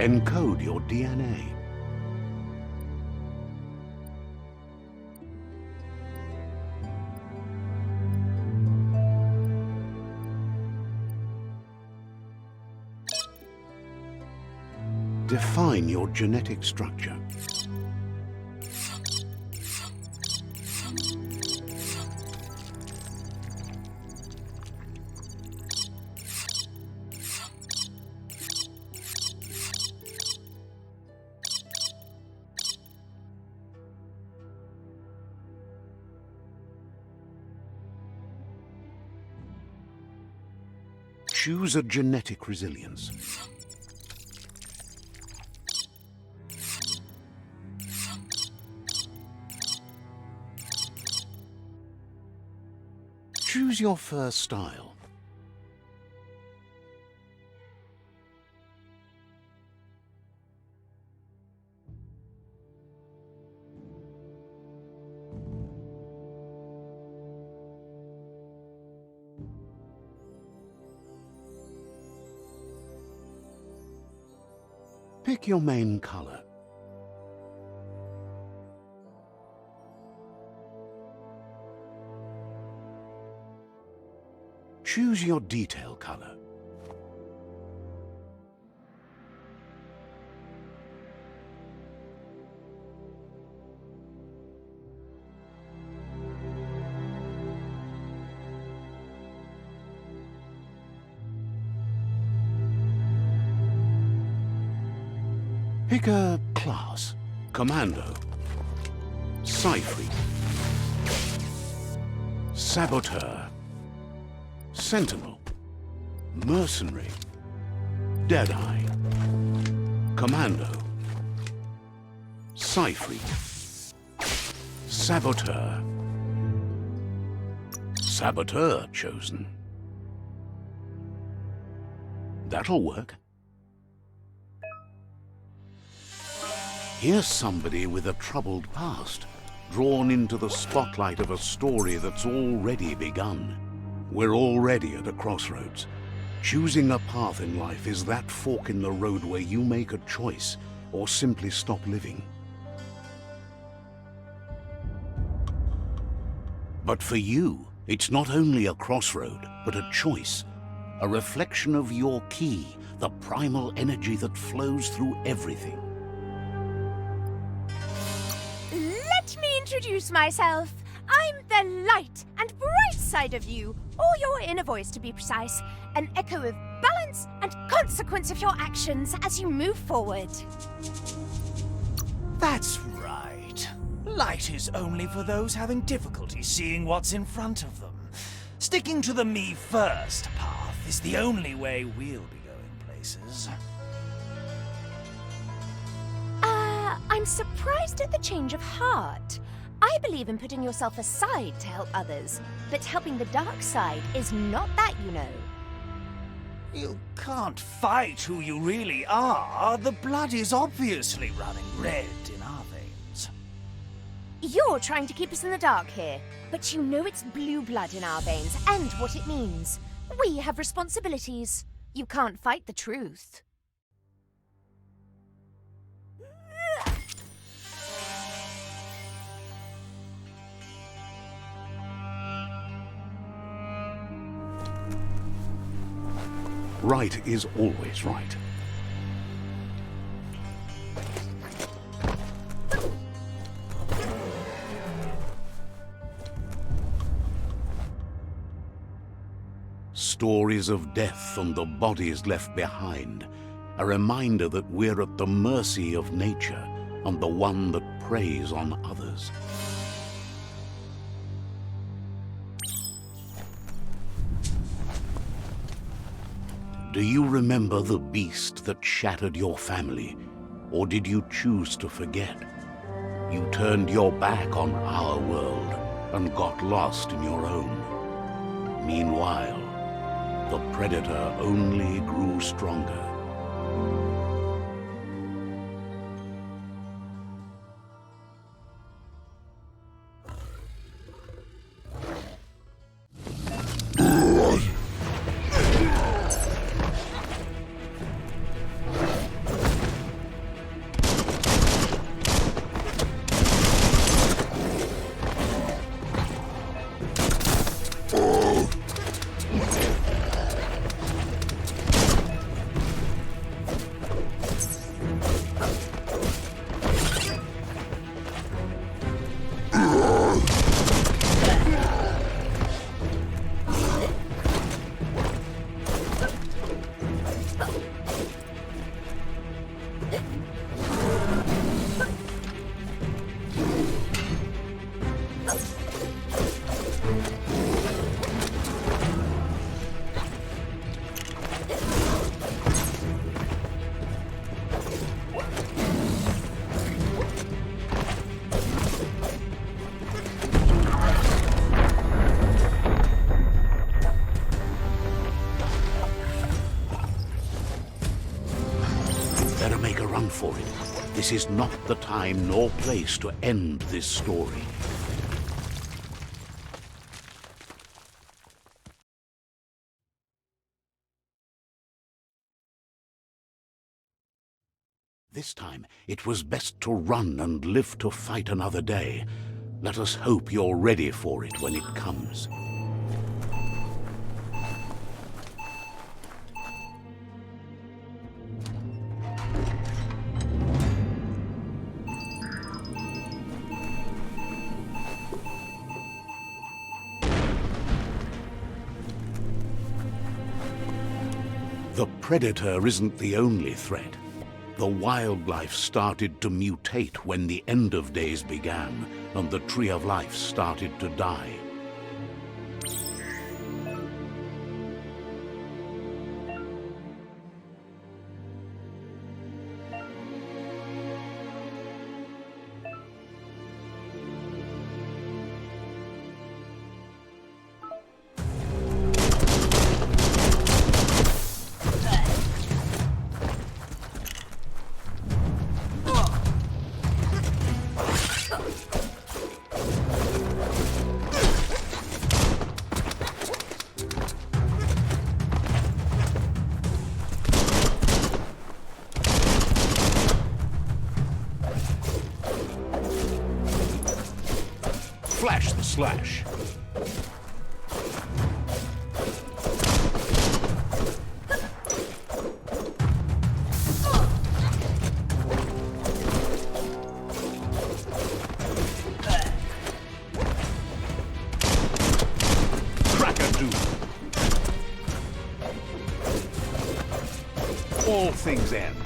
Encode your DNA. Define your genetic structure. Choose a genetic resilience. Choose your first style. Pick your main color. Choose your detail color. Pick a class. Commando, Cypher, Saboteur, Sentinel, Mercenary, Deadeye, Commando, Cypher, Saboteur. Saboteur chosen. That'll work. Here's somebody with a troubled past, drawn into the spotlight of a story that's already begun. We're already at a crossroads. Choosing a path in life is that fork in the road where you make a choice or simply stop living. But for you, it's not only a crossroad, but a choice. A reflection of your key, the primal energy that flows through everything. Let me introduce myself. I'm the light and bright side of you, or your inner voice to be precise, an echo of balance and consequence of your actions as you move forward. That's right. Light is only for those having difficulty seeing what's in front of them. Sticking to the me first path is the only way we'll be going places. I'm surprised at the change of heart. I believe in putting yourself aside to help others, but helping the dark side is not that, you know. You can't fight who you really are. The blood is obviously running red in our veins. You're trying to keep us in the dark here, but you know it's blue blood in our veins and what it means. We have responsibilities. You can't fight the truth. Right is always right. Stories of death and the bodies left behind, a reminder that we're at the mercy of nature and the one that preys on others. Do you remember the beast that shattered your family, or did you choose to forget? You turned your back on our world and got lost in your own. Meanwhile, the predator only grew stronger. This is not the time nor place to end this story. This time, it was best to run and live to fight another day. Let us hope you're ready for it when it comes. The Predator isn't the only threat. The wildlife started to mutate when the end of days began, and the Tree of Life started to die. Flash the slash. Crack-a-doo. All things end.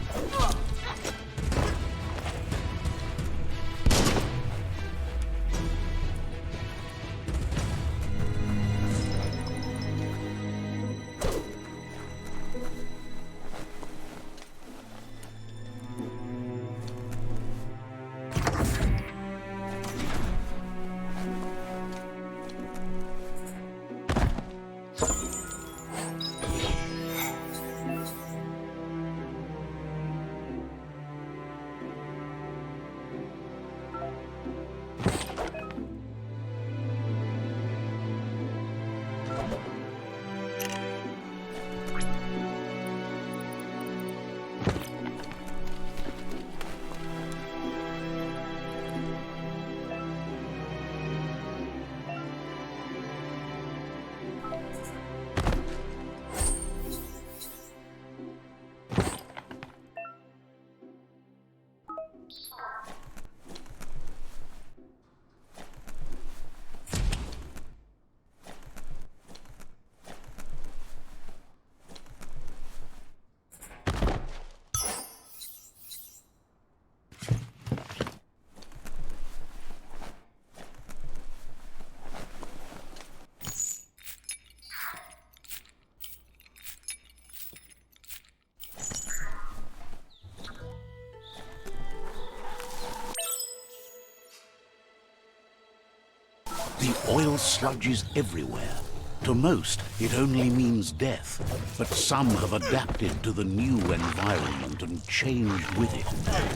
The oil sludge is everywhere. To most, it only means death, but some have adapted to the new environment and changed with it.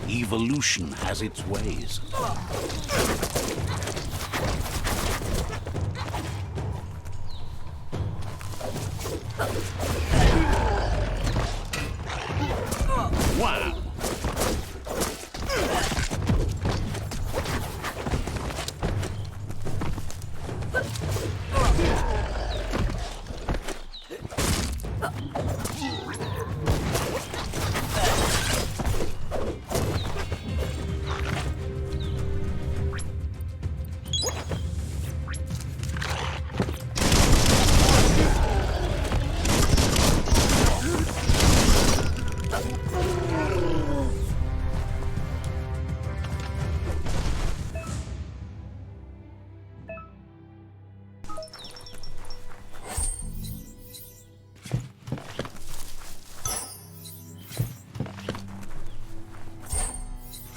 Evolution has its ways. Wow!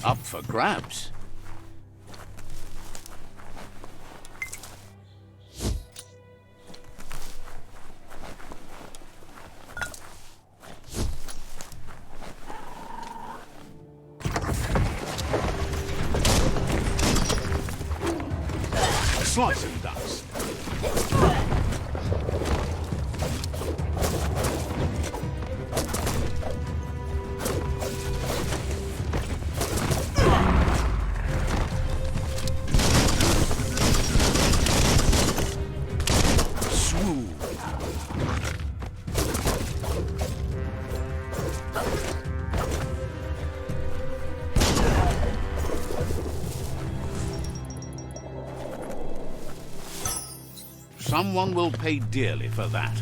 Up for grabs. Someone will pay dearly for that.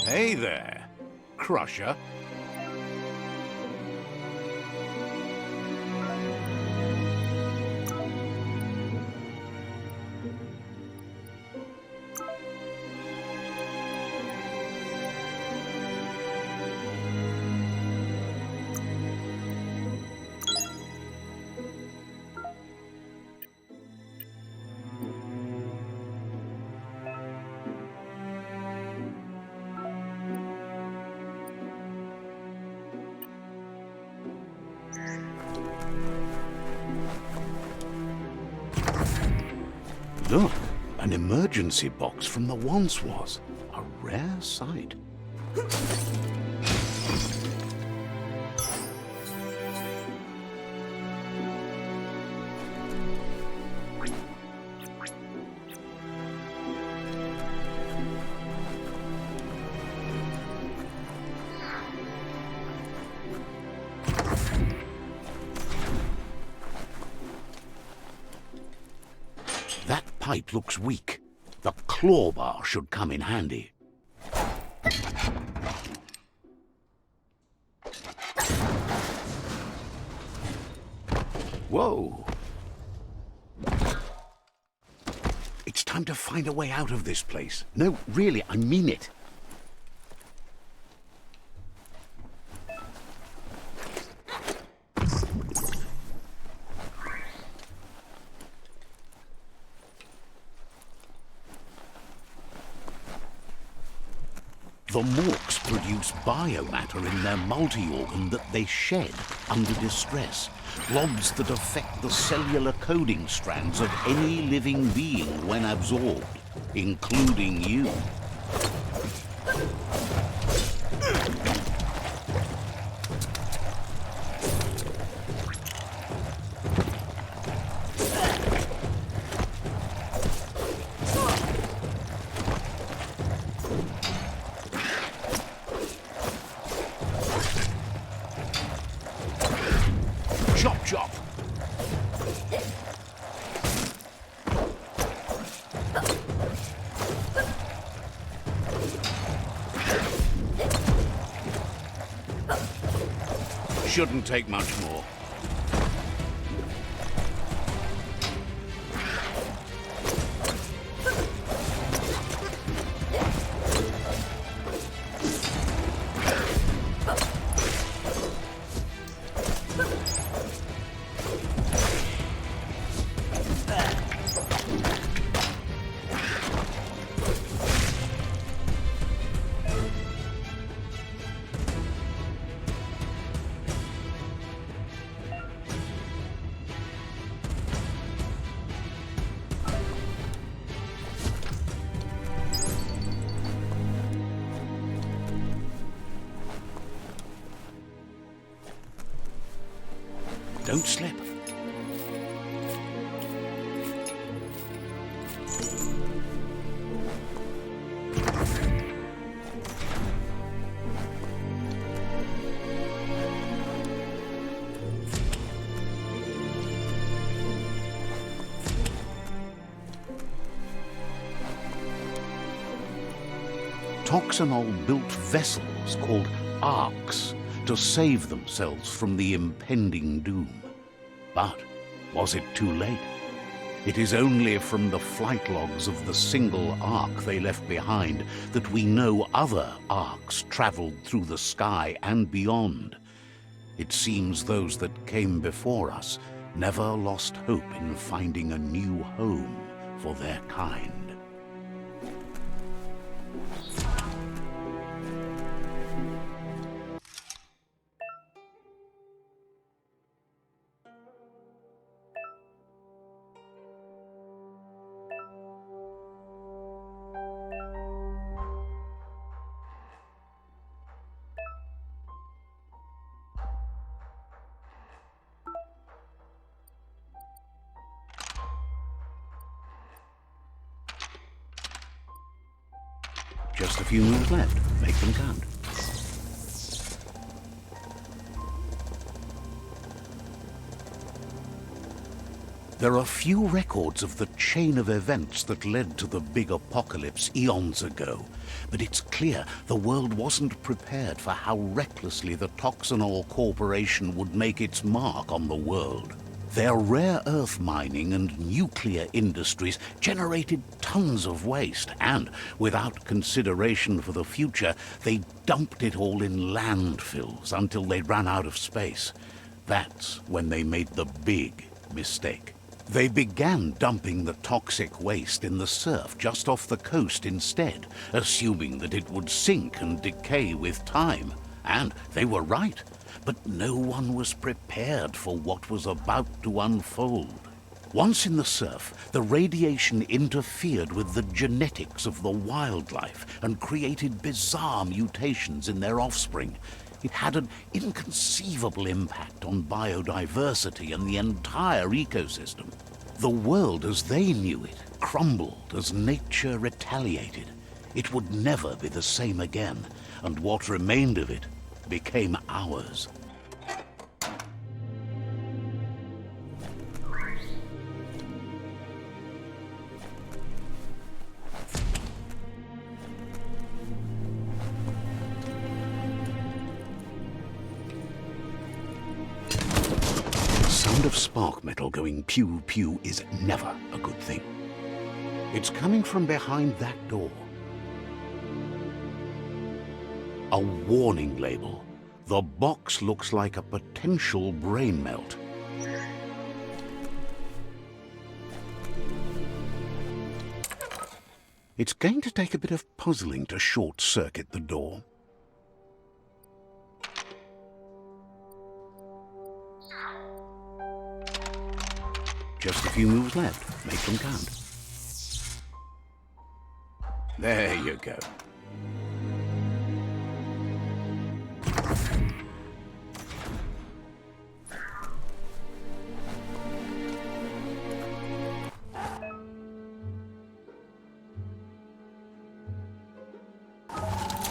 Hey there, Crusher. Look, an emergency box from the once was. A rare sight. That pipe looks weak. The claw bar should come in handy. Whoa! It's time to find a way out of this place. No, really, I mean it. The Morks produce biomatter in their multi-organ that they shed under distress. Blobs that affect the cellular coding strands of any living being when absorbed, including you. Chop, chop! Shouldn't take much more. Don't slip. Toxanol built vessels called arks to save themselves from the impending doom. But was it too late? It is only from the flight logs of the single ark they left behind that we know other arks traveled through the sky and beyond. It seems those that came before us never lost hope in finding a new home for their kind. Just a few moves left. Make them count. There are few records of the chain of events that led to the big apocalypse eons ago, but it's clear the world wasn't prepared for how recklessly the Toxanol Corporation would make its mark on the world. Their rare earth mining and nuclear industries generated tons of waste, and without consideration for the future, they dumped it all in landfills until they ran out of space. That's when they made the big mistake. They began dumping the toxic waste in the surf just off the coast instead, assuming that it would sink and decay with time. And they were right. But no one was prepared for what was about to unfold. Once in the surf, the radiation interfered with the genetics of the wildlife and created bizarre mutations in their offspring. It had an inconceivable impact on biodiversity and the entire ecosystem. The world as they knew it crumbled as nature retaliated. It would never be the same again, and what remained of it became ours. The sound of spark metal going pew-pew is never a good thing. It's coming from behind that door. A warning label. The box looks like a potential brain melt. It's going to take a bit of puzzling to short-circuit the door. Just a few moves left. Make them count. There you go.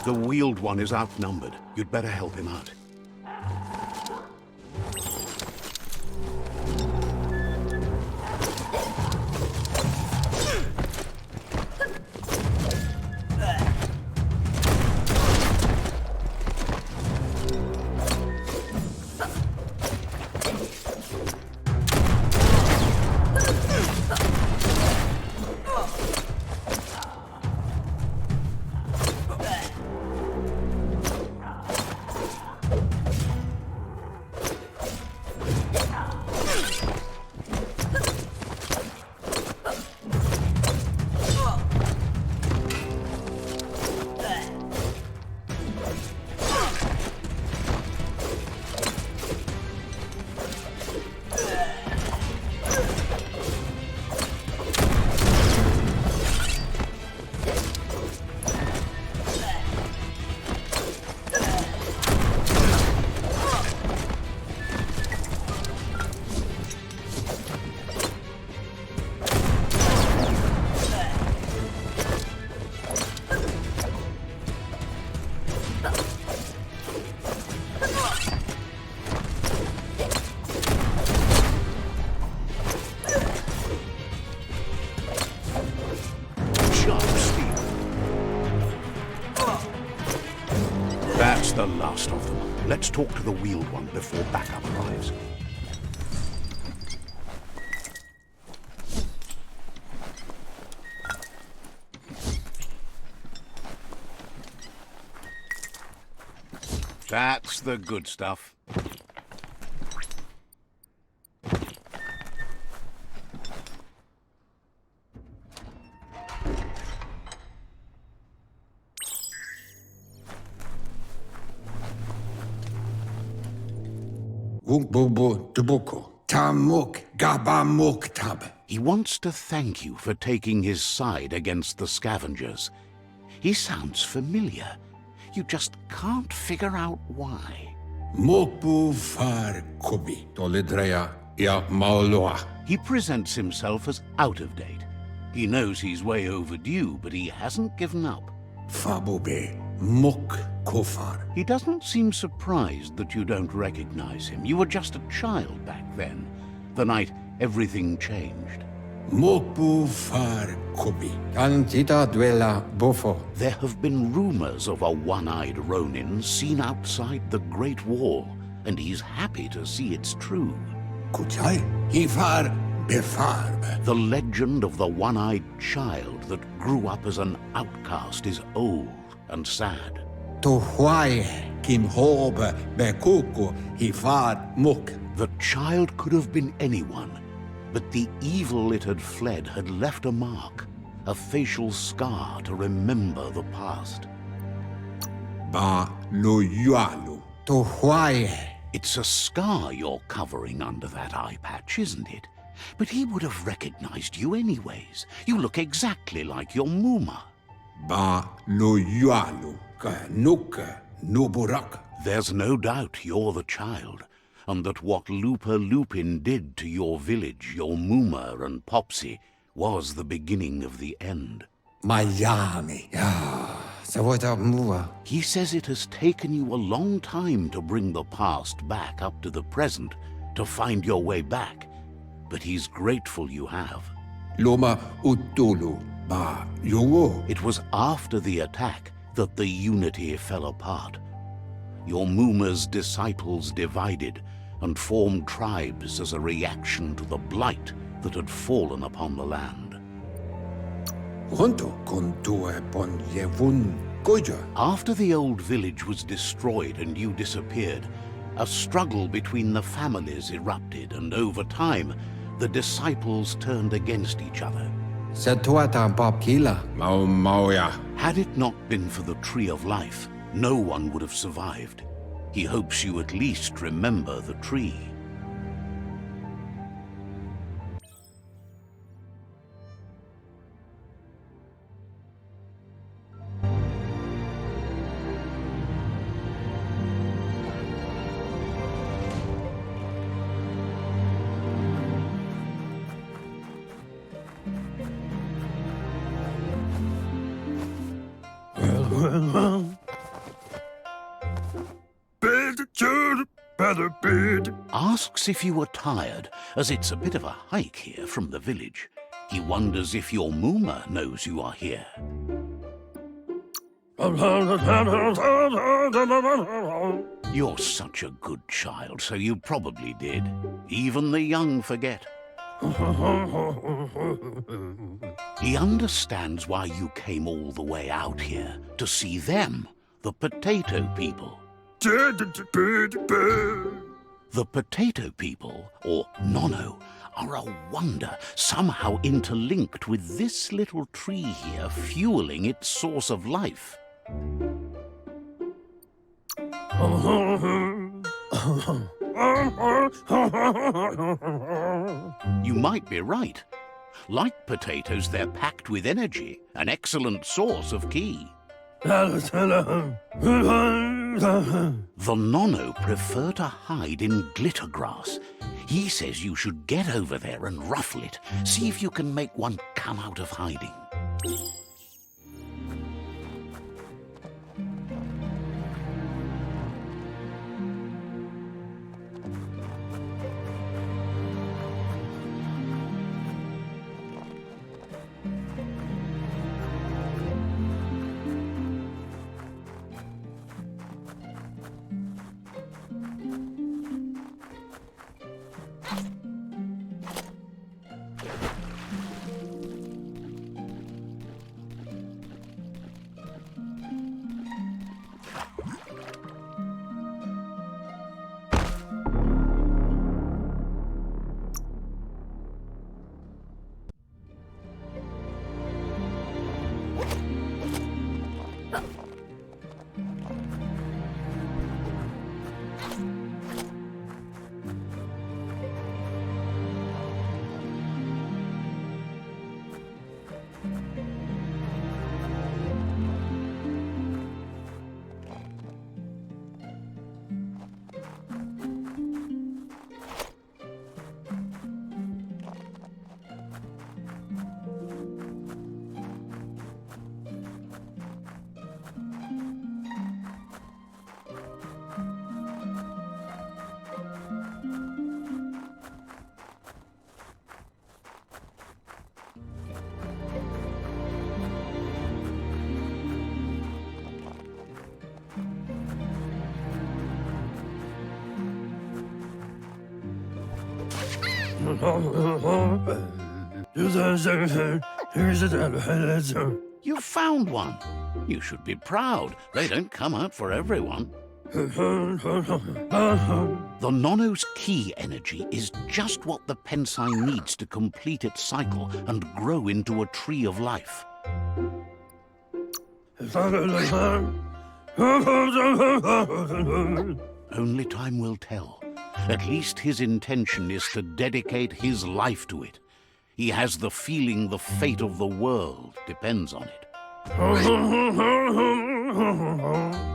The wheeled one is outnumbered. You'd better help him out. The last of them. Let's talk to the wheeled one before backup arrives. That's the good stuff. He wants to thank you for taking his side against the scavengers. He sounds familiar. You just can't figure out why. He presents himself as out of date. He knows he's way overdue, but he hasn't given up. He doesn't seem surprised that you don't recognize him. You were just a child back then, the night everything changed. There have been rumors of a one-eyed Ronin seen outside the Great Wall, and he's happy to see it's true. The legend of the one-eyed child that grew up as an outcast is old and sad. The child could have been anyone, but the evil it had fled had left a mark, a facial scar to remember the past. It's a scar you're covering under that eye patch, isn't it? But he would have recognized you anyways. You look exactly like your Muma. There's no doubt you're the child, and that what Lupa Lupin did to your village, your Muma and Popsy, was the beginning of the end. He says it has taken you a long time to bring the past back up to the present, to find your way back, but he's grateful you have. It was after the attack that the unity fell apart. Your Muma's disciples divided and formed tribes as a reaction to the blight that had fallen upon the land. After the old village was destroyed and you disappeared, a struggle between the families erupted, and over time, the disciples turned against each other. Had it not been for the Tree of Life, no one would have survived. He hopes you at least remember the tree. Asks if you were tired, as it's a bit of a hike here from the village. He wonders if your Muma knows you are here. You're such a good child, so you probably did. Even the young forget. He understands why you came all the way out here, to see them, the potato people. The potato people, or Nono, are a wonder, somehow interlinked with this little tree here, fueling its source of life. You might be right. Like potatoes, they're packed with energy, an excellent source of ki. The Nono prefer to hide in glitter grass. He says you should get over there and ruffle it. See if you can make one come out of hiding. You found one. You should be proud. They don't come out for everyone. The Nono's key energy is just what the Pensai needs to complete its cycle and grow into a tree of life. Only time will tell. At least his intention is to dedicate his life to it. He has the feeling the fate of the world depends on it.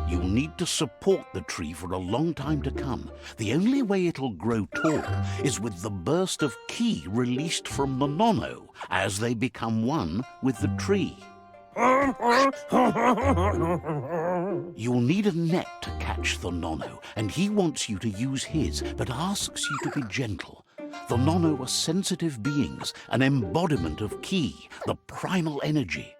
You'll need to support the tree for a long time to come. The only way it'll grow tall is with the burst of ki released from the Nono as they become one with the tree. You'll need a net to catch the Nono, and he wants you to use his, but asks you to be gentle. The Nono are sensitive beings, an embodiment of ki, the primal energy.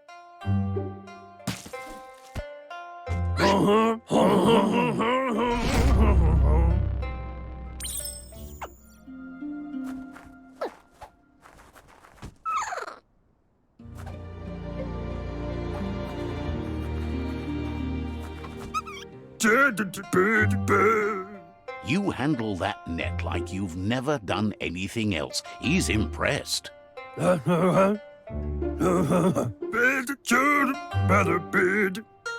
You handle that net like you've never done anything else. He's impressed.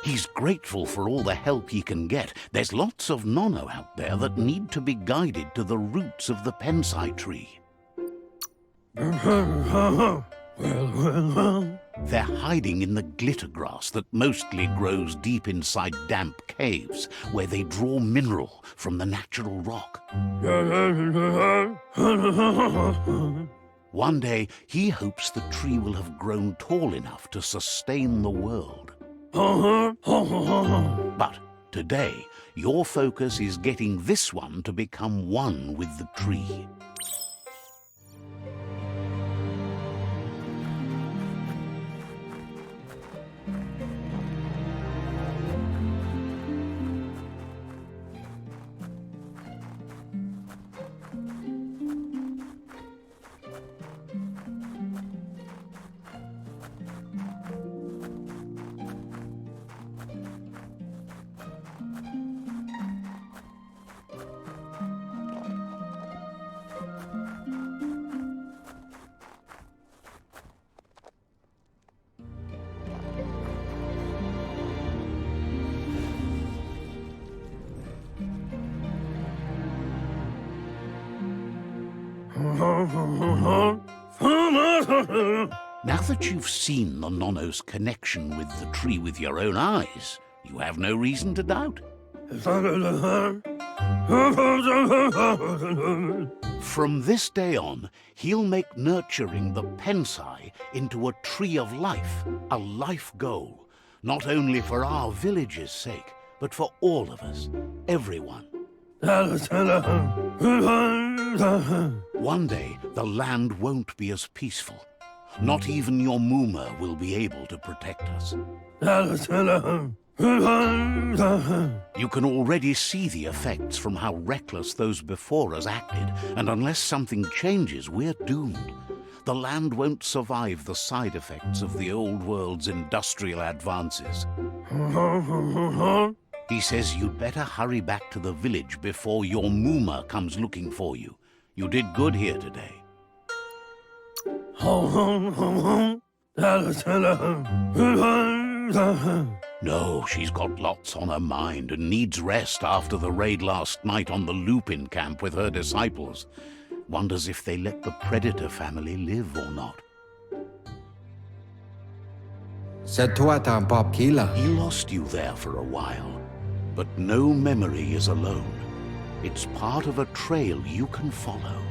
He's grateful for all the help he can get. There's lots of Nono out there that need to be guided to the roots of the Pensai tree. They're hiding in the glitter grass that mostly grows deep inside damp caves, where they draw mineral from the natural rock. One day, he hopes the tree will have grown tall enough to sustain the world. But today, your focus is getting this one to become one with the tree. Now that you've seen the Nono's connection with the tree with your own eyes, you have no reason to doubt. From this day on, he'll make nurturing the Pensai into a tree of life, a life goal, not only for our village's sake, but for all of us, everyone. One day, the land won't be as peaceful. Not even your Muma will be able to protect us. You can already see the effects from how reckless those before us acted, and unless something changes, we're doomed. The land won't survive the side effects of the old world's industrial advances. He says you'd better hurry back to the village before your Muma comes looking for you. You did good here today. No, she's got lots on her mind and needs rest after the raid last night on the Lupin camp with her disciples. Wonders if they let the Predator family live or not. He lost you there for a while, but no memory is alone. It's part of a trail you can follow.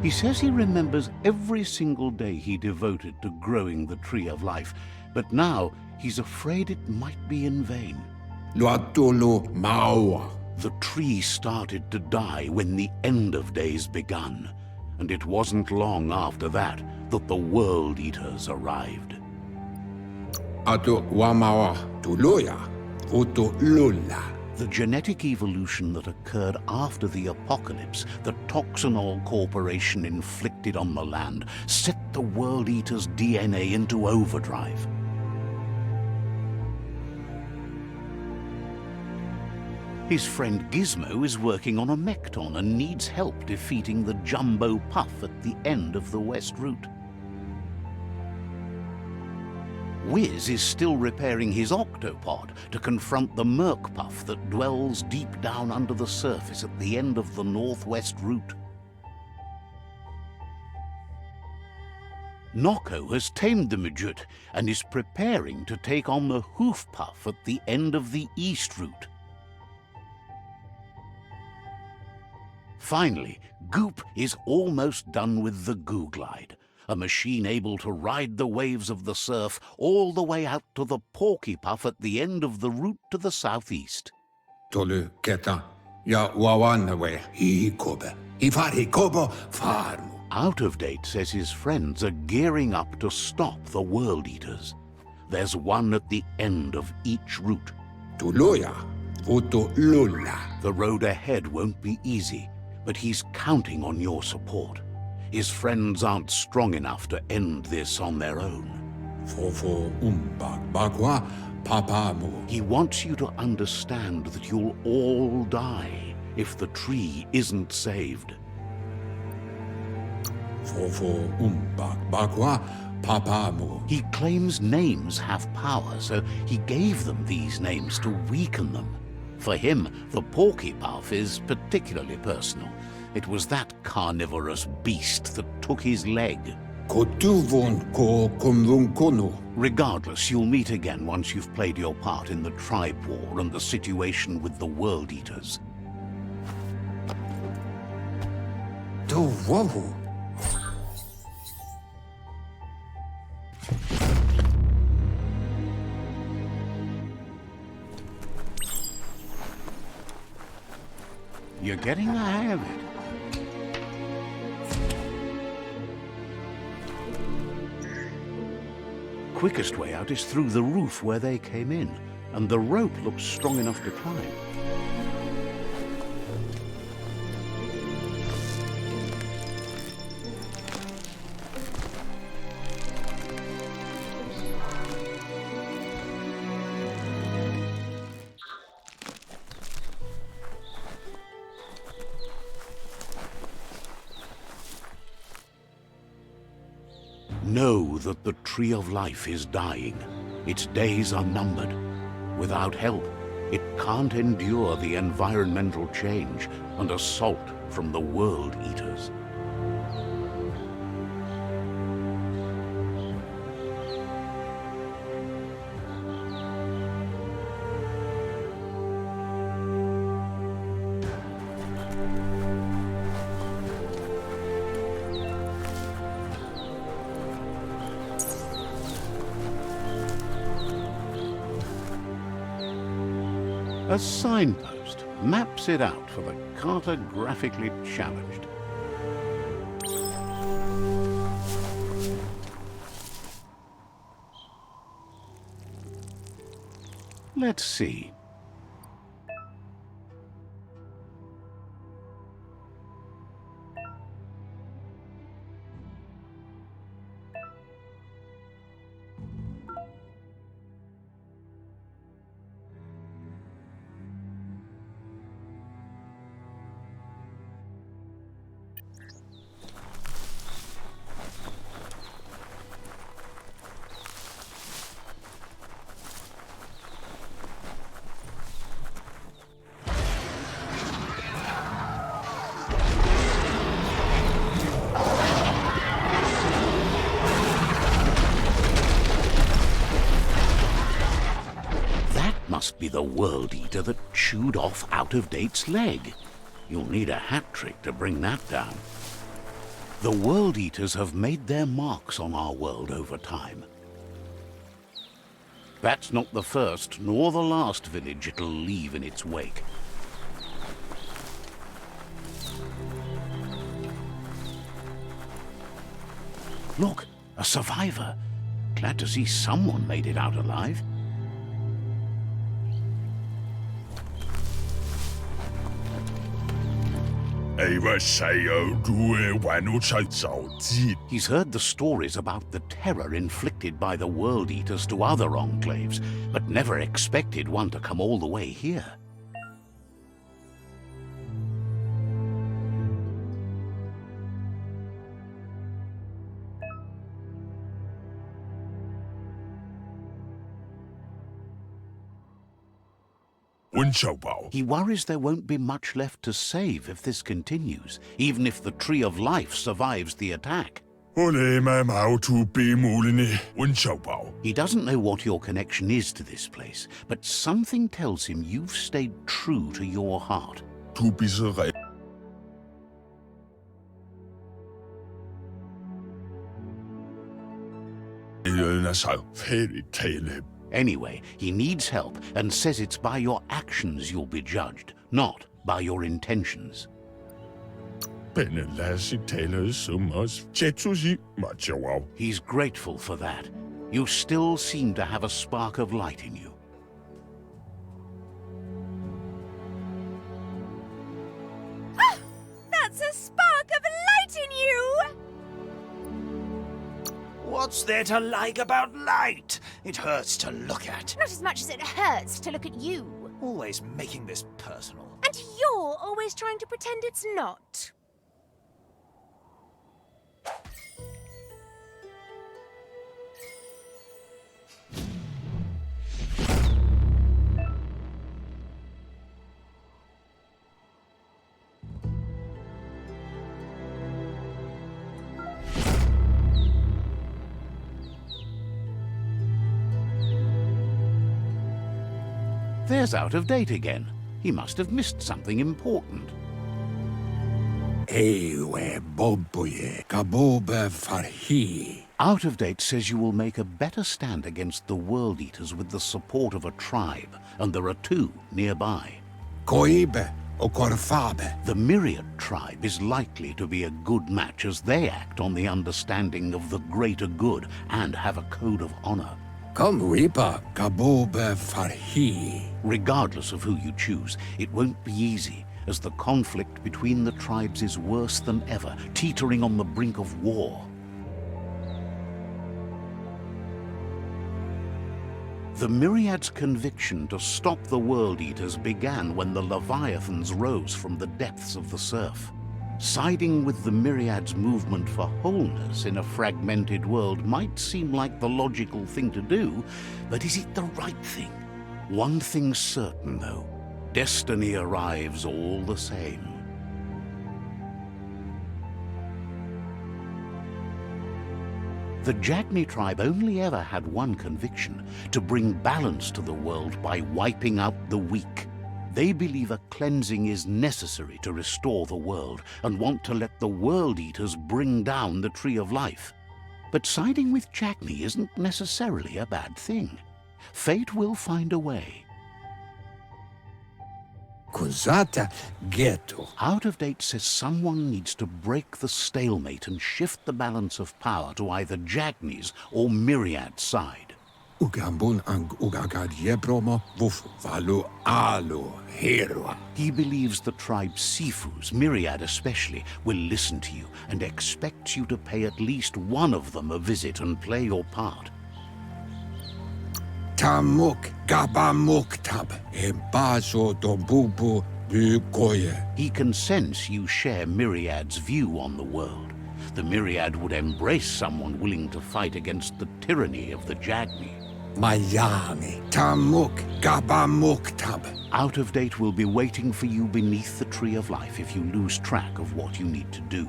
He says he remembers every single day he devoted to growing the Tree of Life, but now he's afraid it might be in vain. The tree started to die when the end of days begun, and it wasn't long after that that the World Eaters arrived. The genetic evolution that occurred after the apocalypse that Toxinol Corporation inflicted on the land set the World Eater's DNA into overdrive. His friend Gizmo is working on a Mekton and needs help defeating the Jumbo Puff at the end of the West Route. Wiz is still repairing his octopod to confront the Merc Puff that dwells deep down under the surface at the end of the Northwest Route. Nocco has tamed the Midget and is preparing to take on the Hoof Puff at the end of the East Route. Finally, Goop is almost done with the Googlide, a machine able to ride the waves of the surf all the way out to the Porky Puff at the end of the route to the southeast. Out of Date says his friends are gearing up to stop the World Eaters. There's one at the end of each route. The road ahead won't be easy, but he's counting on your support. His friends aren't strong enough to end this on their own. He wants you to understand that you'll all die if the tree isn't saved. He claims names have power, so he gave them these names to weaken them. For him, the Porky Puff is particularly personal. It was that carnivorous beast that took his leg. Regardless, you'll meet again once you've played your part in the tribe war and the situation with the World Eaters. You're getting the hang of it. Quickest way out is through the roof where they came in, and the rope looks strong enough to climb. Know that the Tree of Life is dying. Its days are numbered. Without help, it can't endure the environmental change and assault from the World Eaters. A signpost maps it out for the cartographically challenged. Let's see. must be the World Eater that chewed off Out-of-Date's leg. You'll need a hat trick to bring that down. The World Eaters have made their marks on our world over time. That's not the first nor the last village it'll leave in its wake. Look, a survivor. Glad to see someone made it out alive. He's heard the stories about the terror inflicted by the World Eaters to other enclaves, but never expected one to come all the way here. He worries there won't be much left to save if this continues, even if the Tree of Life survives the attack. He doesn't know what your connection is to this place, but something tells him you've stayed true to your heart. Anyway, he needs help and says it's by your actions you'll be judged, not by your intentions. He's grateful for that. You still seem to have a spark of light in you. Ah! That's a spark of light in you! What's there to like about light? It hurts to look at. Not as much as it hurts to look at you. Always making this personal. And you're always trying to pretend it's not. There's Out-of-Date again. He must have missed something important. Out-of-Date says you will make a better stand against the World Eaters with the support of a tribe, and there are two nearby. The Myriad tribe is likely to be a good match as they act on the understanding of the greater good and have a code of honor. Regardless of who you choose, it won't be easy, as the conflict between the tribes is worse than ever, teetering on the brink of war. The Myriad's conviction to stop the World Eaters began when the Leviathans rose from the depths of the surf. Siding with the Myriad's movement for wholeness in a fragmented world might seem like the logical thing to do, but is it the right thing? One thing's certain, though. Destiny arrives all the same. The Jagni tribe only ever had one conviction: to bring balance to the world by wiping out the weak. They believe a cleansing is necessary to restore the world and want to let the World Eaters bring down the Tree of Life. But siding with Jagni isn't necessarily a bad thing. Fate will find a way. Out-of-Date says someone needs to break the stalemate and shift the balance of power to either Jagni's or Myriad's side. He believes the tribe's Sifus, Myriad especially, will listen to you and expects you to pay at least one of them a visit and play your part. He can sense you share Myriad's view on the world. The Myriad would embrace someone willing to fight against the tyranny of the Jagni. Out-of-Date will be waiting for you beneath the Tree of Life if you lose track of what you need to do.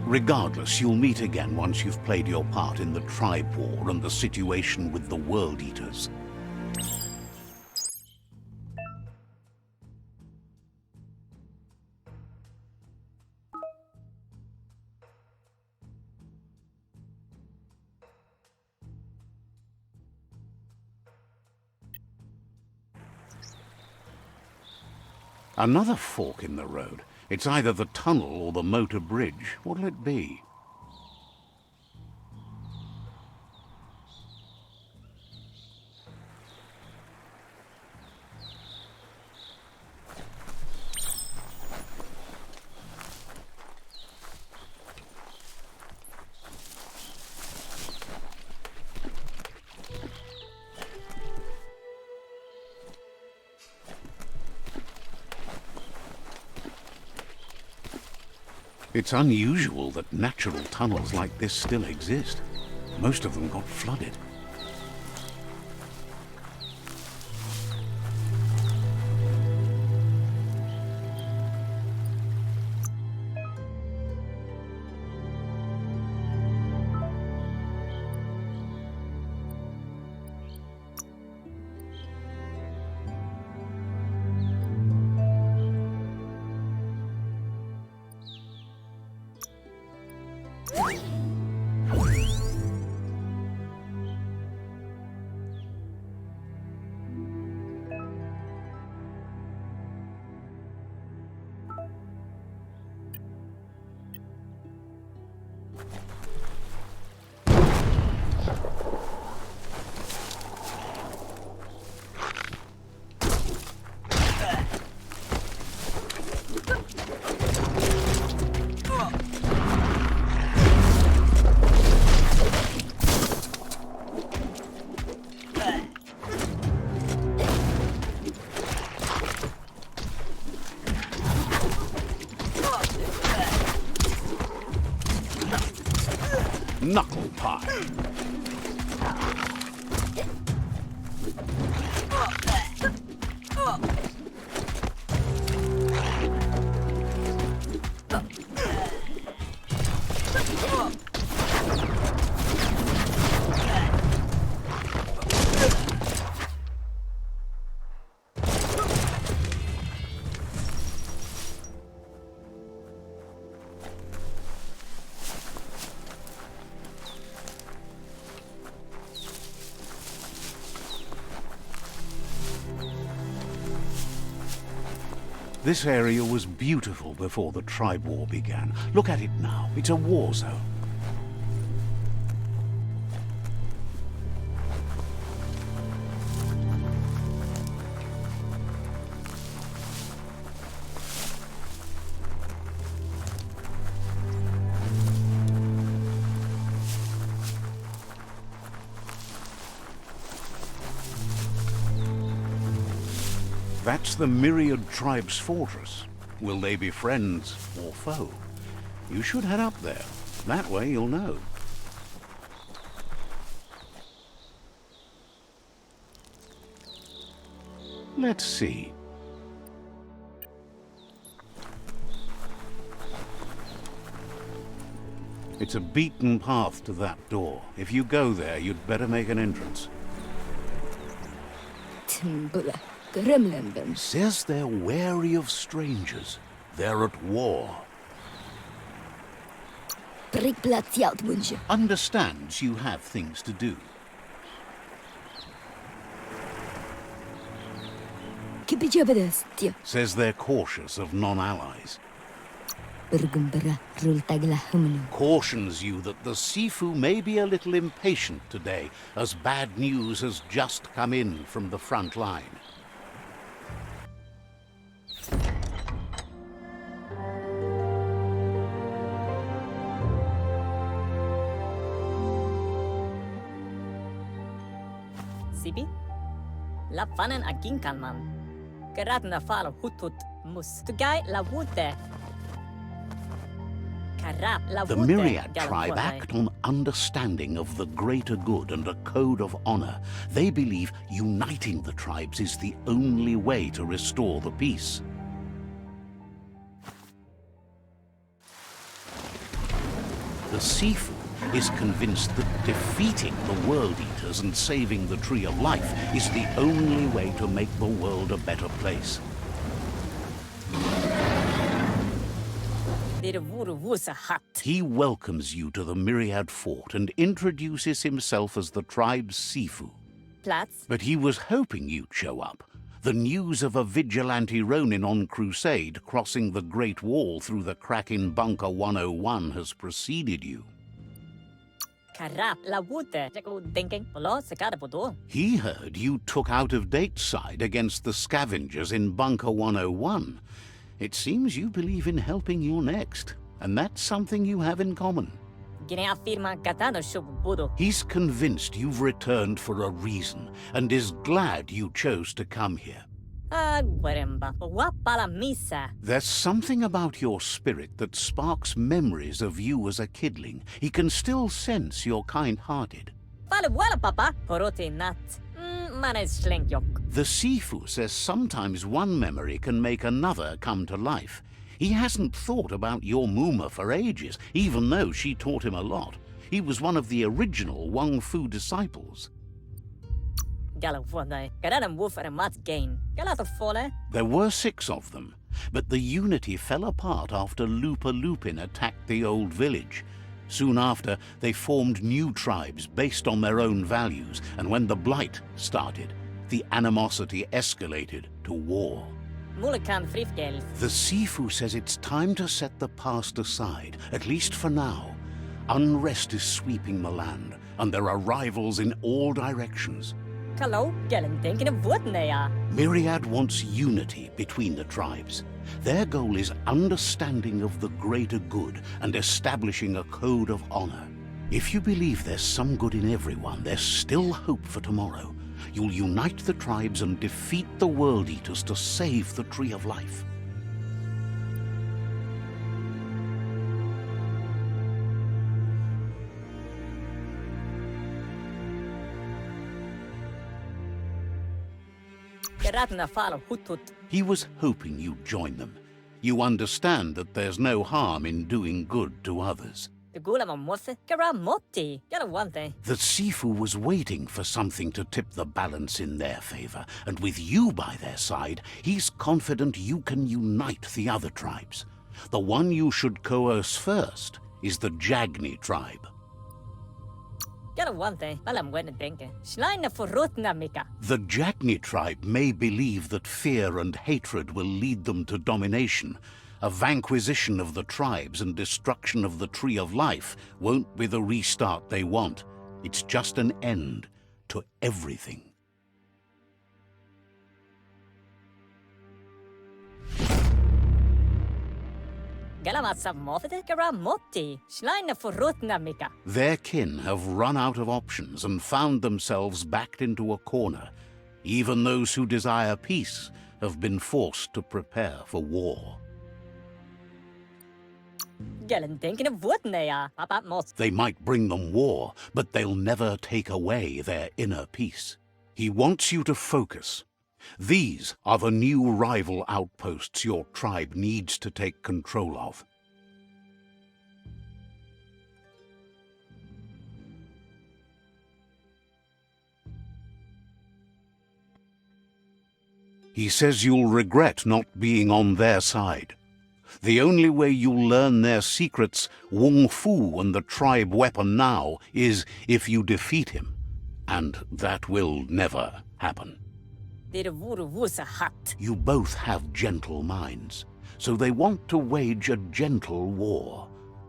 Regardless, you'll meet again once you've played your part in the tribe war and the situation with the World Eaters. Another fork in the road. It's either the tunnel or the motor bridge. What'll it be? It's unusual that natural tunnels like this still exist. Most of them got flooded. Knuckle pie. This area was beautiful before the tribe war began. Look at it now. It's a war zone. That's the Myriad Tribe's fortress. Will they be friends or foe? You should head up there. That way you'll know. Let's see. It's a beaten path to that door. If you go there, you'd better make an entrance. Says they're wary of strangers. They're at war. Understands you have things to do. Says they're cautious of non-allies. Cautions you that the Sifu may be a little impatient today, as bad news has just come in from the front line. Sibi? La fanen aginkan man. Geratna fal hutut mus. Tugai la wute. The Myriad tribe act on understanding of the greater good and a code of honor. They believe uniting the tribes is the only way to restore the peace. The Sifu is convinced that defeating the World Eaters and saving the Tree of Life is the only way to make the world a better place. He welcomes you to the Myriad Fort and introduces himself as the tribe's Sifu. Platz? But he was hoping you'd show up. The news of a vigilante Ronin on crusade crossing the Great Wall through the crack in Bunker 101 has preceded you. Karap la wute. Jago thinking. Polo sakada podo. He heard you took out-of-date side against the scavengers in Bunker 101. It seems you believe in helping your next, and that's something you have in common. Gine afirma katano shubu budo. He's convinced you've returned for a reason, and is glad you chose to come here. Guaremba. Wapala misa. There's something about your spirit that sparks memories of you as a kidling. He can still sense you're kind-hearted. Fale wala papa. Porote nat. Manes schlenkyok. The Sifu says sometimes one memory can make another come to life. He hasn't thought about your Muma for ages, even though she taught him a lot. He was one of the original Wang Fu disciples. Gala wonde. Karadam woof at a mat gain. Galato fole. There were 6 of them, but the unity fell apart after Lupa Lupin attacked the old village. Soon after, they formed new tribes based on their own values, and when the Blight started, the animosity escalated to war. Mulikan frifgeld. The Sifu says it's time to set the past aside, at least for now. Unrest is sweeping the land, and there are rivals in all directions. Hello, galen thinking of wotnea. Myriad wants unity between the tribes. Their goal is understanding of the greater good and establishing a code of honor. If you believe there's some good in everyone, there's still hope for tomorrow. You'll unite the tribes and defeat the World Eaters to save the Tree of Life. Geratna falo hutut. He was hoping you'd join them. You understand that there's no harm in doing good to others. The gula mamose. Kara motti. Gala wante. The Sifu was waiting for something to tip the balance in their favor, and with you by their side, he's confident you can unite the other tribes. The one you should coerce first is the Jagni tribe. Gala wante. Malam wena denke. Schleine furutna mika. The Jagni tribe may believe that fear and hatred will lead them to domination. A vanquisition of the tribes and destruction of the Tree of Life won't be the restart they want. It's just an end to everything. Gala matsa mofete. Kara motti. Schleine furutna mika. Their kin have run out of options and found themselves backed into a corner. Even those who desire peace have been forced to prepare for war. Galen thinking of wotnea. Papa mos. They might bring them war, but they'll never take away their inner peace. He wants you to focus. These are the new rival outposts your tribe needs to take control of. He says you'll regret not being on their side. The only way you'll learn their secrets, Wung Fu and the tribe weapon now, is if you defeat him. And that will never happen. Did wuru wusa hat. You both have gentle minds, so they want to wage a gentle war.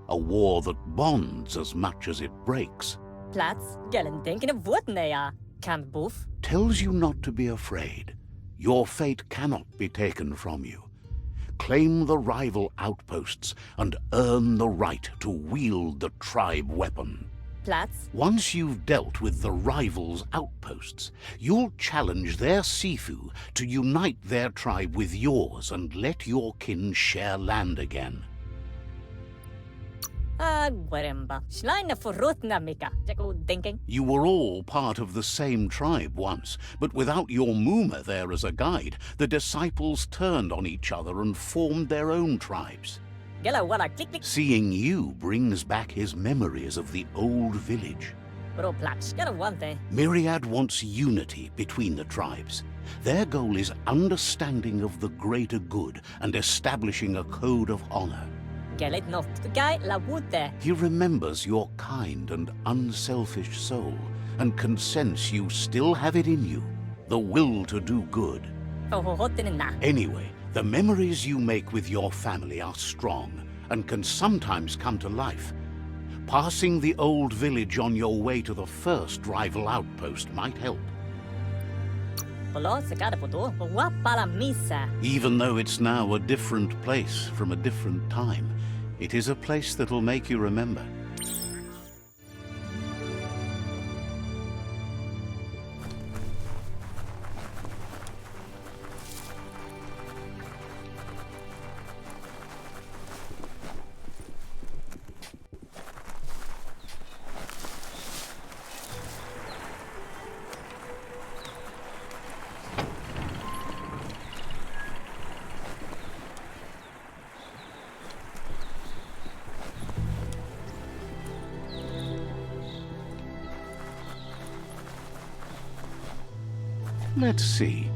A war that bonds as much as it breaks. Plats. Galen thinking of wotnea. Can't boof. Tells you not to be afraid. Your fate cannot be taken from you. Claim the rival outposts and earn the right to wield the tribe weapon. Plats. Once you've dealt with the rivals' outposts, you'll challenge their Sifu to unite their tribe with yours and let your kin share land again. Guaremba. Schleine furutna mika. Jago thinking. You were all part of the same tribe once, but without your Muma there as a guide, the disciples turned on each other and formed their own tribes. Gala wala click click. Seeing you brings back his memories of the old village. Bro plats. Gala wante. Myriad wants unity between the tribes. Their goal is understanding of the greater good and establishing a code of honor. Galet not. The guy la wute. He remembers your kind and unselfish soul and can sense you still have it in you, the will to do good. Fohohotinina. Anyway, the memories you make with your family are strong and can sometimes come to life. Passing the old village on your way to the first rival outpost might help. Polo sekadaputu, wapala misa. Even though it's now a different place from a different time, it is a place that'll make you remember. Let's see.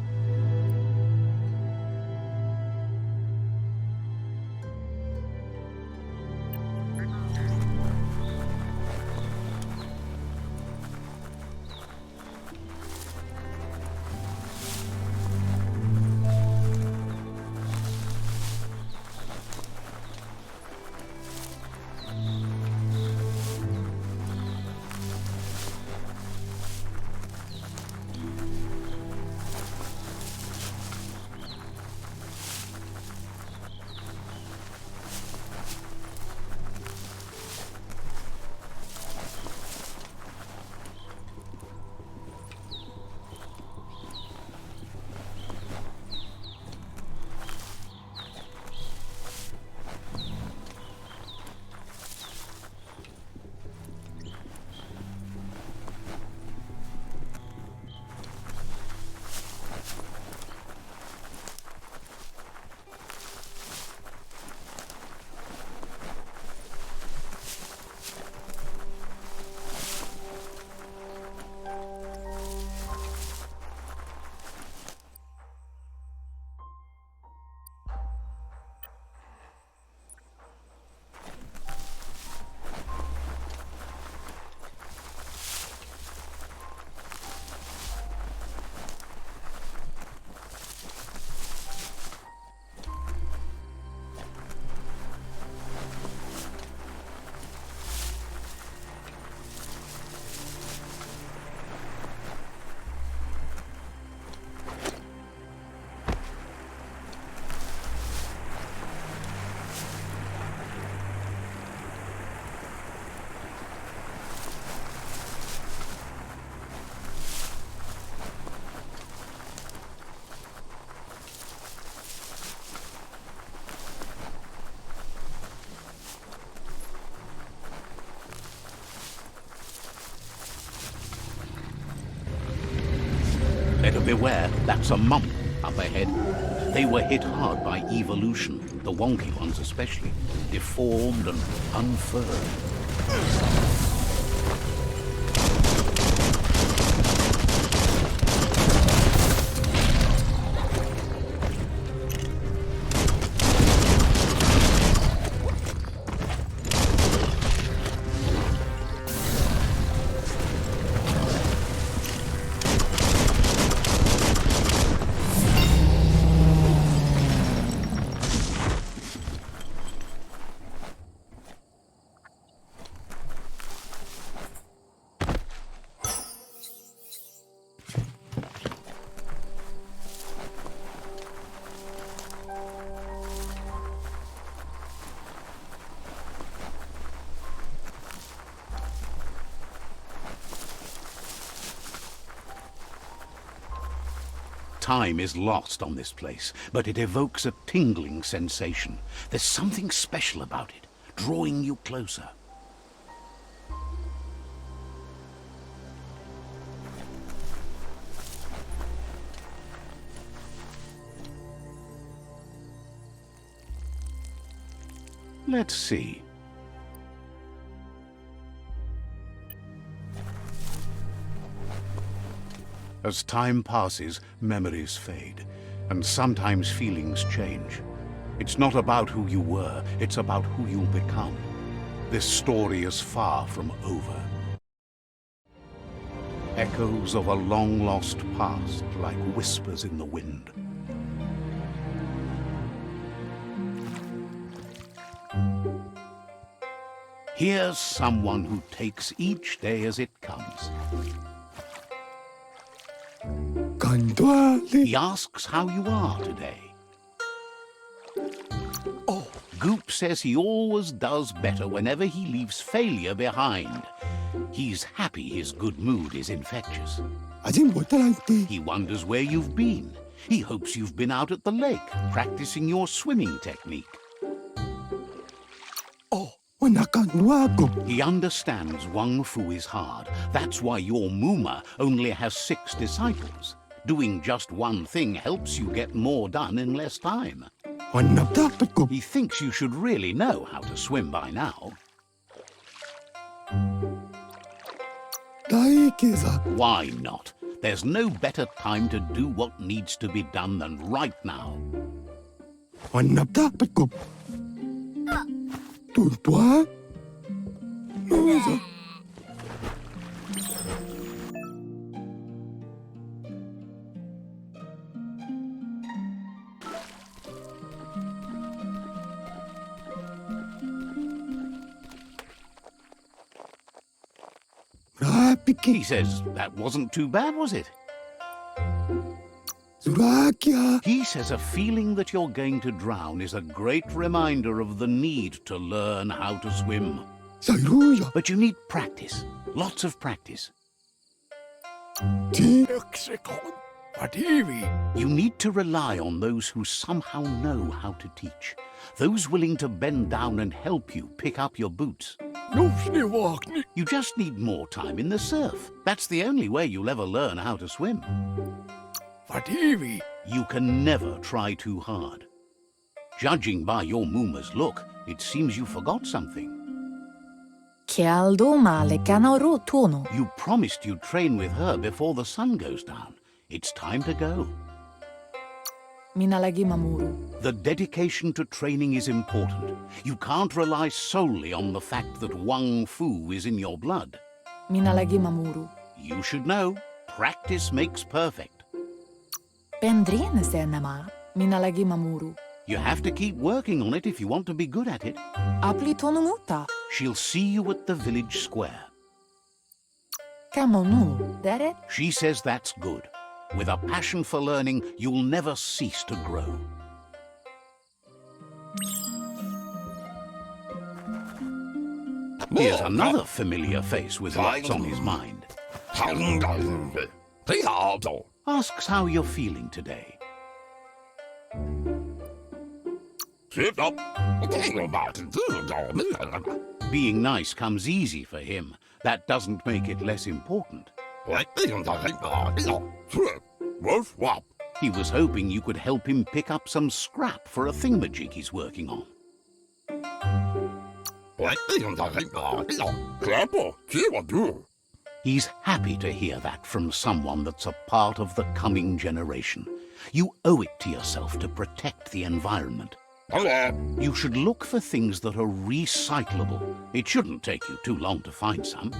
Better beware, that's a mump up ahead. They were hit hard by evolution, the wonky ones especially, deformed and unfurled. Time is lost on this place, but it evokes a tingling sensation. There's something special about it, drawing you closer. Let's see. As time passes, memories fade, and sometimes feelings change. It's not about who you were, it's about who you'll become. This story is far from over. Echoes of a long-lost past, like whispers in the wind. Here's someone who takes each day as it comes. He asks how you are today. Oh. Goop says he always does better whenever he leaves failure behind. He's happy his good mood is infectious. He wonders where you've been. He hopes you've been out at the lake, practicing your swimming technique. Oh. He understands Wang Fu is hard. That's why your Muma only has 6 disciples. Doing just one thing helps you get more done in less time. He thinks you should really know how to swim by now. Why not? There's no better time to do what needs to be done than right now. He says that wasn't too bad, was it? He says a feeling that you're going to drown is a great reminder of the need to learn how to swim. But you need practice, lots of practice. You need to rely on those who somehow know how to teach, those willing to bend down and help you pick up your boots. You just need more time in the surf. That's the only way you'll ever learn how to swim. You can never try too hard. Judging by your Muma's look, it seems you forgot something. You promised you'd train with her before the sun goes down. It's time to go. The dedication to training is important. You can't rely solely on the fact that Wang Fu is in your blood. You should know, practice makes perfect. You have to keep working on it if you want to be good at it. She'll see you at the village square. She says that's good. With a passion for learning, you'll never cease to grow. Here's another familiar face with lots on his mind. Asks how you're feeling today. Being nice comes easy for him. That doesn't make it less important. He was hoping you could help him pick up some scrap for a thingamajig he's working on. He's happy to hear that from someone that's a part of the coming generation. You owe it to yourself to protect the environment. You should look for things that are recyclable. It shouldn't take you too long to find some.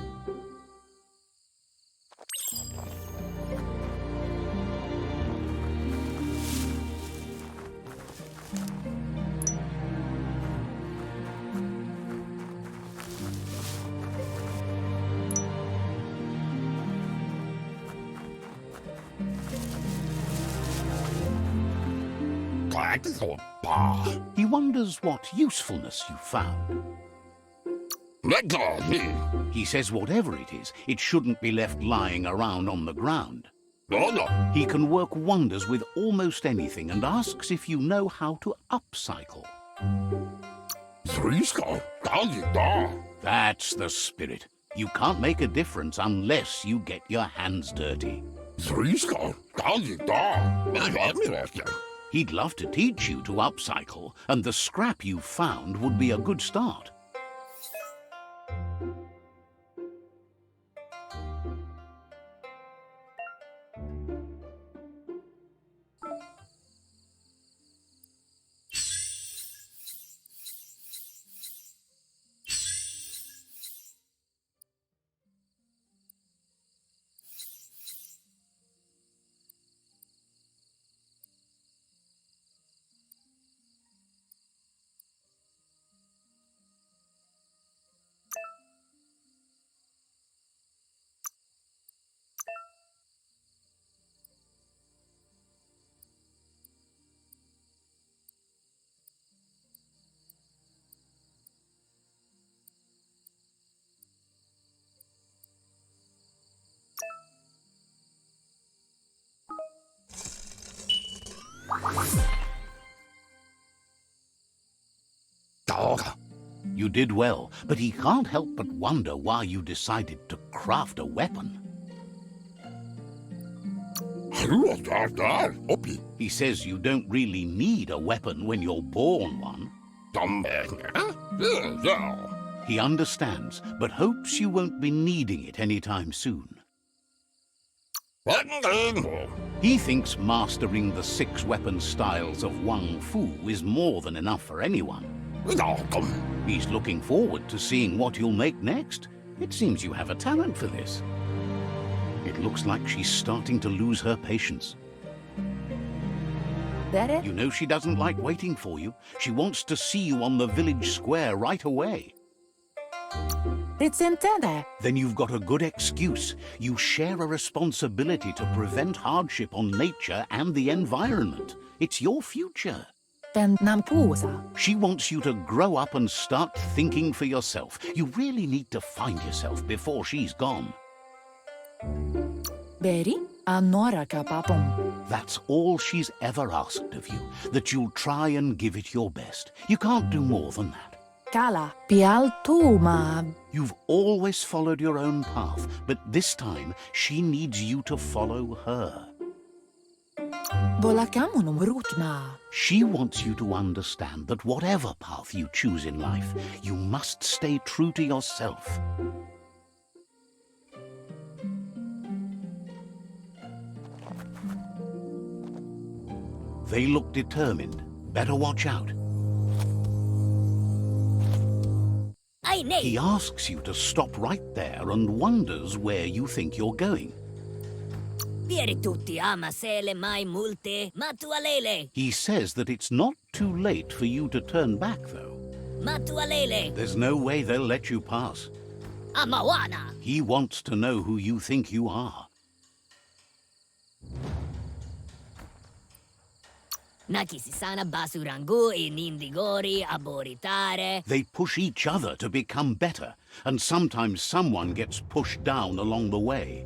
He wonders what usefulness you found. He says whatever it is, it shouldn't be left lying around on the ground. He can work wonders with almost anything and asks if you know how to upcycle. That's the spirit. You can't make a difference unless you get your hands dirty. He'd love to teach you to upcycle, and the scrap you found would be a good start. You did well, but he can't help but wonder why you decided to craft a weapon. He says you don't really need a weapon when you're born one. He understands, but hopes you won't be needing it anytime soon. He thinks mastering the 6 weapon styles of Wang Fu is more than enough for anyone. He's looking forward to seeing what you'll make next. It seems you have a talent for this. It looks like she's starting to lose her patience. That it? You know she doesn't like waiting for you. She wants to see you on the village square right away. Then you've got a good excuse. You share a responsibility to prevent hardship on nature and the environment. It's your future. She wants you to grow up and start thinking for yourself. You really need to find yourself before she's gone. That's all she's ever asked of you, that you'll try and give it your best. You can't do more than that. You've always followed your own path, but this time she needs you to follow her. She wants you to understand that whatever path you choose in life, you must stay true to yourself. They look determined. Better watch out. He asks you to stop right there and wonders where you think you're going. He says that it's not too late for you to turn back, though. There's no way they'll let you pass. He wants to know who you think you are. They push each other to become better, and sometimes someone gets pushed down along the way.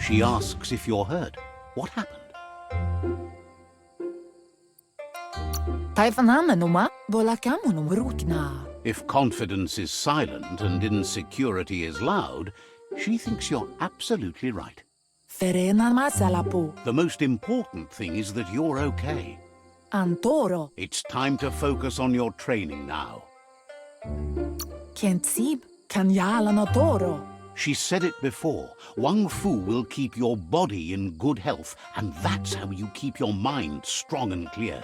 She asks if you're hurt. What happened? If confidence is silent and insecurity is loud, she thinks you're absolutely right. The most important thing is that you're okay. It's time to focus on your training now. She said it before. Wang Fu will keep your body in good health, and that's how you keep your mind strong and clear.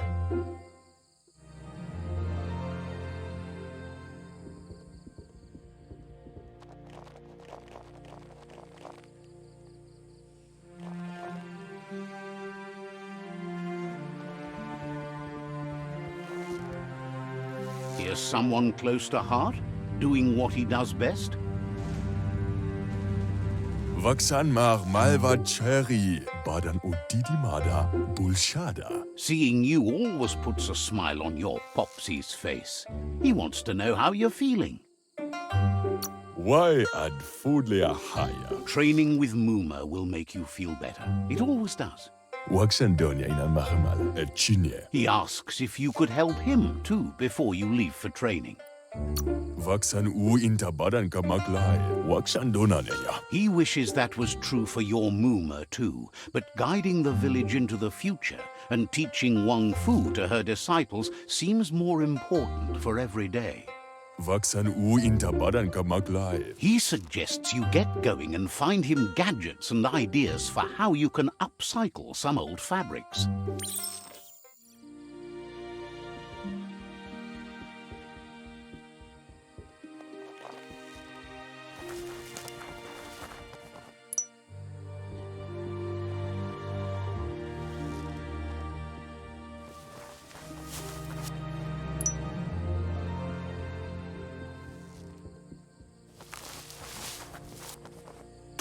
Here's someone close to heart, doing what he does best. Vaksan mar malva cherry, badan udidimada bulshada. Seeing you always puts a smile on your Popsy's face. He wants to know how you're feeling. Why ad foodlia haya? Training with Muma will make you feel better. It always does. Waksandonia inan mahamal at chinye. He asks if you could help him too before you leave for training. Waksan u inta badan ka maglay. Waksandona niya. He wishes that was true for your Mooma too, but guiding the village into the future and teaching Wang Fu to her disciples seems more important for every day. Waksan u inta badan ka maglay. He suggests you get going and find him gadgets and ideas for how you can upcycle some old fabrics.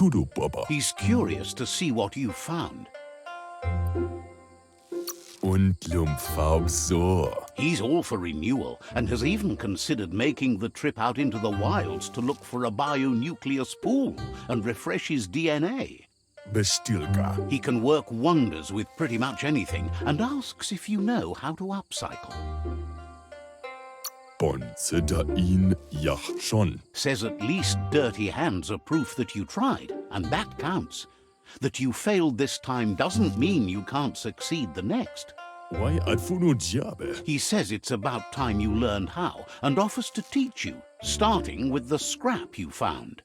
Tudu papa. He's curious to see what you've found. Und lumfaub so. He's all for renewal and has even considered making the trip out into the wilds to look for a bionuclear spool and refresh his DNA. Bestilka. He can work wonders with pretty much anything and asks if you know how to upcycle. Bonze da in jach schon. Says at least dirty hands are proof that you tried, and that counts. That you failed this time doesn't mean you can't succeed the next. Why adfuno diabe? He says it's about time you learned how and offers to teach you, starting with the scrap you found.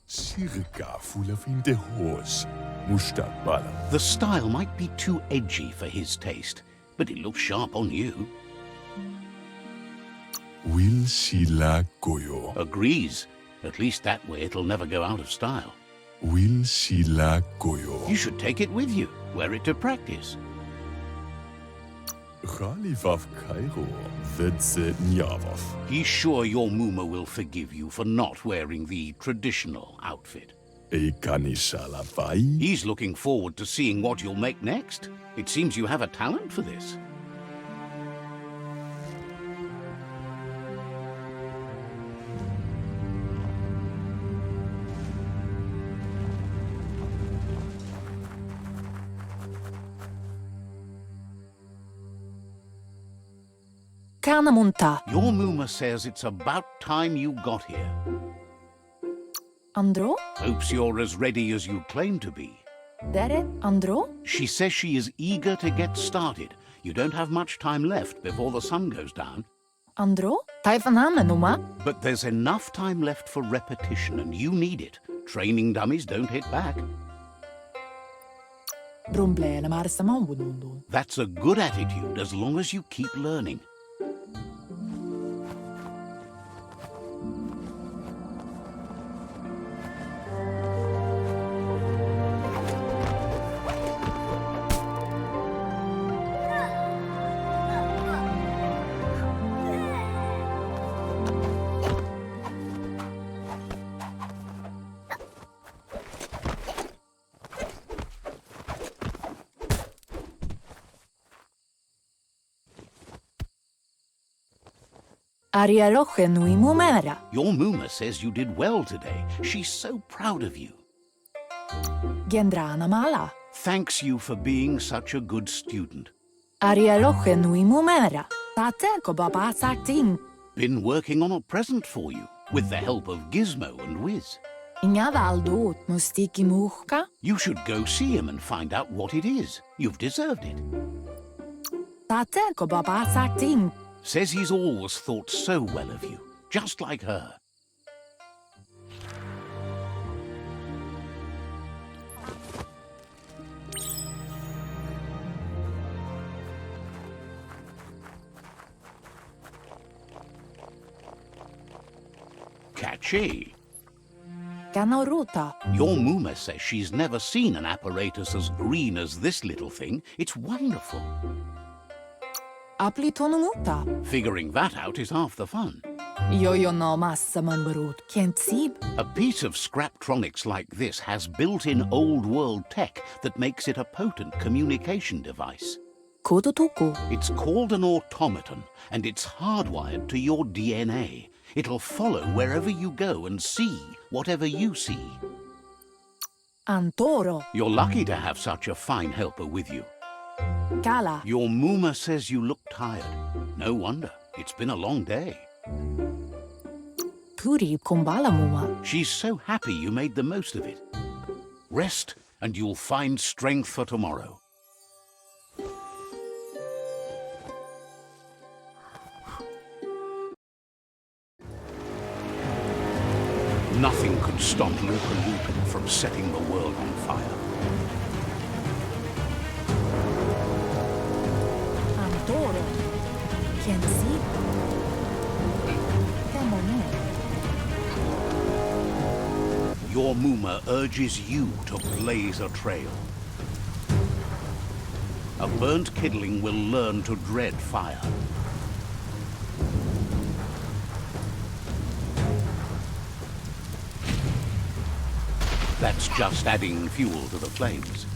Circa full of in the horse. Mustak bala. The style might be too edgy for his taste, but it looks sharp on you. Will sila goyo. Agrees. At least that way it'll never go out of style. Will sila goyo. You should take it with you, wear it to practice. Ralivaf Cairo. Vedze Nyavaf. He's sure your Mooma will forgive you for not wearing the traditional outfit. E kanishala vai. He's looking forward to seeing what you'll make next. It seems you have a talent for this. Kannamunta. Your Mooma says it's about time you got here. Andro? Hopes you're as ready as you claim to be. Dere? Andro? She says she is eager to get started. You don't have much time left before the sun goes down. Andro? Taifaname numa? But there's enough time left for repetition, and you need it. Training dummies don't hit back. Brumblele marsamawunundu. That's a good attitude as long as you keep learning. Arialoche nui mumera. Your Mooma says you did well today. She's so proud of you. Gendrana mala. Thanks you for being such a good student. Arialoche nui mumera. Tate ko baba sakting. Been working on a present for you, with the help of Gizmo and Wiz. Inga valdot mustiki muhka. You should go see him and find out what it is. You've deserved it. Tate ko baba sakting. Says he's always thought so well of you, just like her. Catchy. Kanoruta. Your Mooma says she's never seen an apparatus as green as this little thing. It's wonderful. Aplitonumuta. Figuring that out is half the fun. Yo no massa man barut. Kent sib. A piece of scraptronics like this has built-in old-world tech that makes it a potent communication device. Kodo tuku. It's called an automaton, and it's hardwired to your DNA. It'll follow wherever you go and see whatever you see. Antoro. You're lucky to have such a fine helper with you. Kala. Your Muma says you look tired. No wonder. It's been a long day. Puri kumbala muma. She's so happy you made the most of it. Rest, and you'll find strength for tomorrow. Nothing could stop Lupin from setting the world on fire. Antoro. Kent sib. Temone. Your Muma urges you to blaze a trail. A burnt kidling will learn to dread fire. That's just adding fuel to the flames.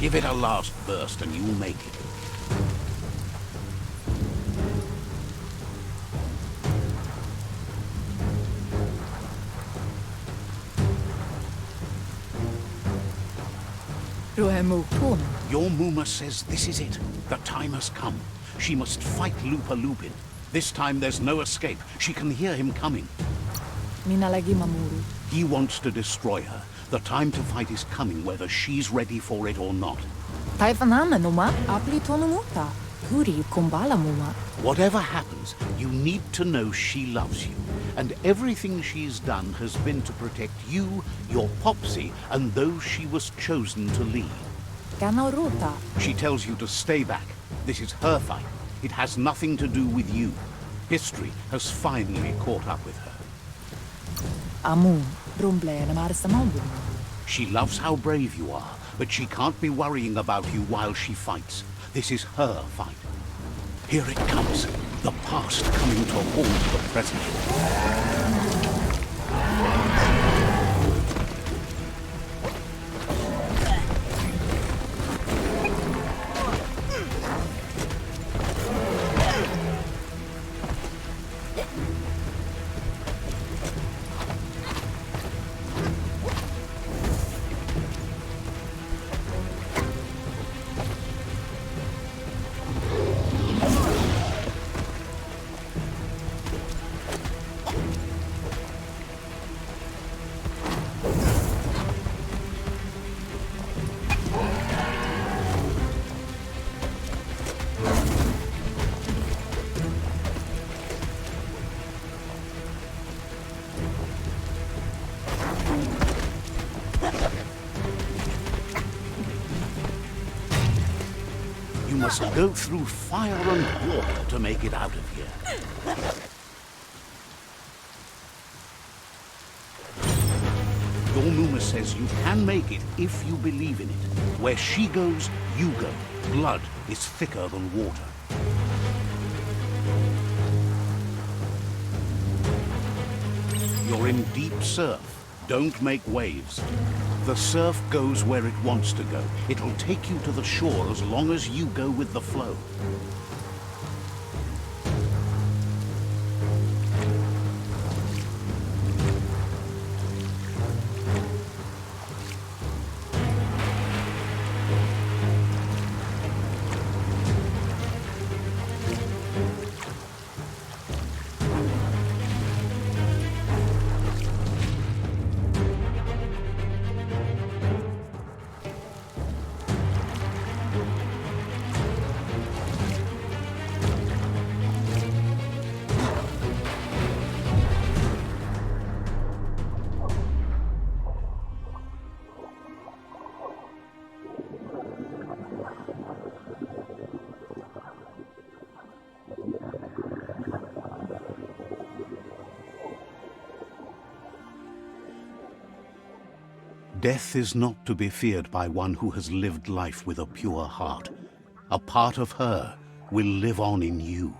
Give it a last burst and you'll make it. Ruhemu tun. Your Muma says this is it. The time has come. She must fight Lupin. This time there's no escape. She can hear him coming. Minä lagi mamuru. He wants to destroy her. The time to fight is coming, whether she's ready for it or not. Taifanama numa. Apli tonu muta. Puri kumbala muma. Whatever happens, you need to know she loves you. And everything she's done has been to protect you, your Popsy, and those she was chosen to lead. Kana ruta. She tells you to stay back. This is her fight. It has nothing to do with you. History has finally caught up with her. Amu. Rumble na marsa mambu. She loves how brave you are, but she can't be worrying about you while she fights. This is her fight. Here it comes. The past coming to haunt the present. You must go through fire and water to make it out of here. Your Muma says you can make it if you believe in it. Where she goes, you go. Blood is thicker than water. You're in deep surf. Don't make waves. The surf goes where it wants to go. It'll take you to the shore as long as you go with the flow. Death is not to be feared by one who has lived life with a pure heart. A part of her will live on in you.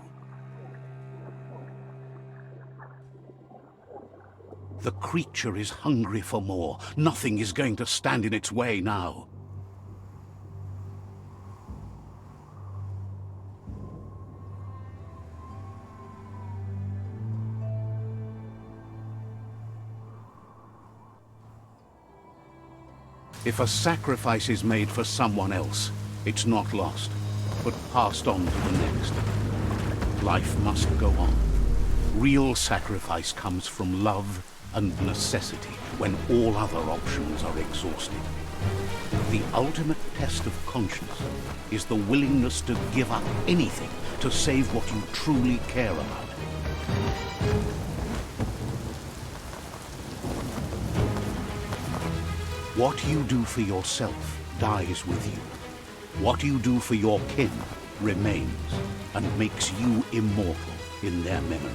The creature is hungry for more. Nothing is going to stand in its way now. If a sacrifice is made for someone else, it's not lost, but passed on to the next. Life must go on. Real sacrifice comes from love and necessity when all other options are exhausted. The ultimate test of conscience is the willingness to give up anything to save what you truly care about. What you do for yourself dies with you. What you do for your kin remains and makes you immortal in their memory.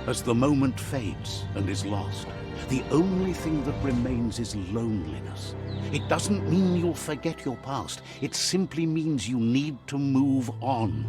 As the moment fades and is lost, the only thing that remains is loneliness. It doesn't mean you'll forget your past. It simply means you need to move on.